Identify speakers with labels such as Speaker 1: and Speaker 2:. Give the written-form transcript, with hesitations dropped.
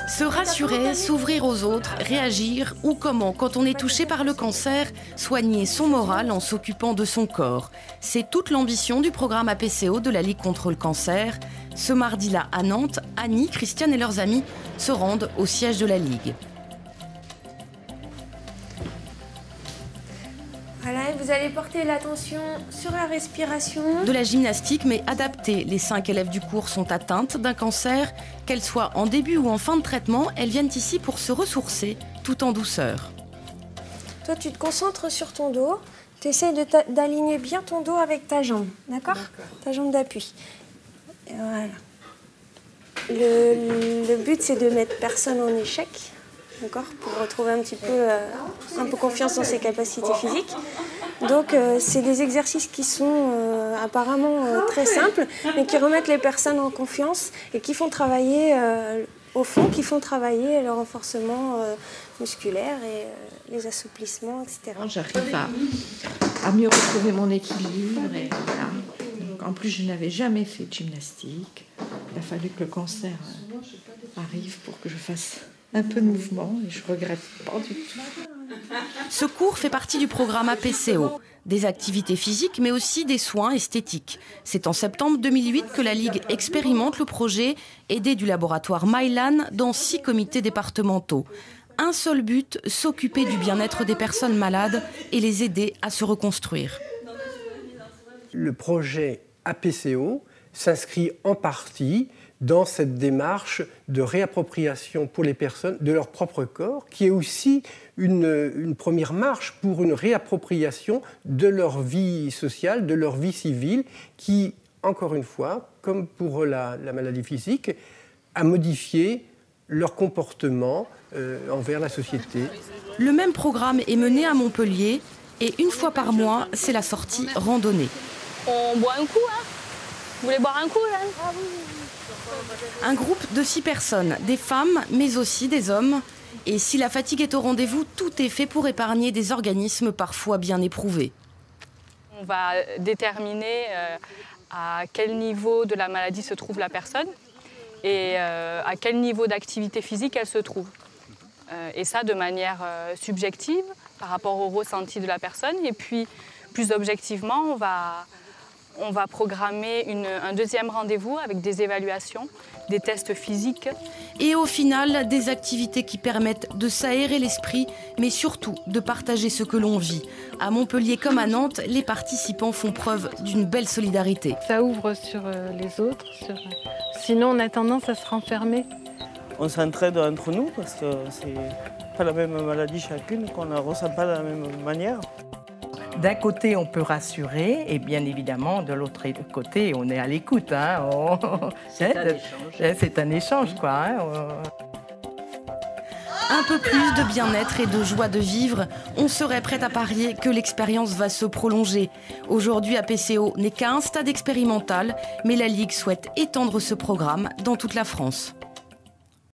Speaker 1: Se rassurer, s'ouvrir aux autres, réagir ou comment, quand on est touché par le cancer, soigner son moral en s'occupant de son corps. C'est toute l'ambition du programme APCO de la Ligue contre le cancer. Ce mardi-là à Nantes, Annie, Christiane et leurs amis se rendent au siège de la Ligue.
Speaker 2: Voilà, vous allez porter l'attention sur la respiration.
Speaker 1: De la gymnastique, mais adaptée. Les 5 élèves du cours sont atteintes d'un cancer. Qu'elles soient en début ou en fin de traitement, elles viennent ici pour se ressourcer, tout en douceur.
Speaker 2: Toi, tu te concentres sur ton dos. Tu essaies d'aligner bien ton dos avec ta jambe, d'accord? Ta jambe d'appui. Voilà. Le but, c'est de mettre personne en échec. D'accord, pour retrouver un peu confiance dans ses capacités physiques. Donc, c'est des exercices qui sont apparemment très simples, mais qui remettent les personnes en confiance et qui font travailler, au fond, qui font travailler le renforcement musculaire et les assouplissements, etc.
Speaker 3: J'arrive à mieux retrouver mon équilibre. Et voilà. Donc, en plus, je n'avais jamais fait de gymnastique. Il a fallu que le cancer arrive pour que je fasse un peu de mouvement et je regrette pas du tout.
Speaker 1: Ce cours fait partie du programme APCO, des activités physiques mais aussi des soins esthétiques. C'est en septembre 2008 que la Ligue expérimente le projet aidé du laboratoire Mylan dans 6 comités départementaux. Un seul but, s'occuper du bien-être des personnes malades et les aider à se reconstruire.
Speaker 4: Le projet APCO s'inscrit en partie dans cette démarche de réappropriation pour les personnes de leur propre corps, qui est aussi une première marche pour une réappropriation de leur vie sociale, de leur vie civile, qui, encore une fois, comme pour la maladie physique, a modifié leur comportement envers la société.
Speaker 1: Le même programme est mené à Montpellier et une fois par mois, c'est la sortie randonnée.
Speaker 5: On boit un coup, hein? Vous voulez boire un coup, là? Ah oui.
Speaker 1: Un groupe de 6 personnes, des femmes, mais aussi des hommes. Et si la fatigue est au rendez-vous, tout est fait pour épargner des organismes parfois bien éprouvés.
Speaker 5: On va déterminer à quel niveau de la maladie se trouve la personne et à quel niveau d'activité physique elle se trouve. Et ça de manière subjective par rapport au ressenti de la personne. Et puis, plus objectivement, on va programmer un deuxième rendez-vous avec des évaluations, des tests physiques.
Speaker 1: Et au final, des activités qui permettent de s'aérer l'esprit, mais surtout de partager ce que l'on vit. À Montpellier comme à Nantes, les participants font preuve d'une belle solidarité.
Speaker 6: Ça ouvre sur les autres, sinon on a tendance à se renfermer.
Speaker 7: On s'entraide entre nous parce que c'est pas la même maladie chacune, qu'on ne la ressent pas de la même manière.
Speaker 8: D'un côté, on peut rassurer, et bien évidemment, de l'autre côté, on est à l'écoute. Hein. C'est un échange, quoi. Hein.
Speaker 1: Un peu plus de bien-être et de joie de vivre, on serait prêt à parier que l'expérience va se prolonger. Aujourd'hui, APCO n'est qu'à un stade expérimental, mais la Ligue souhaite étendre ce programme dans toute la France.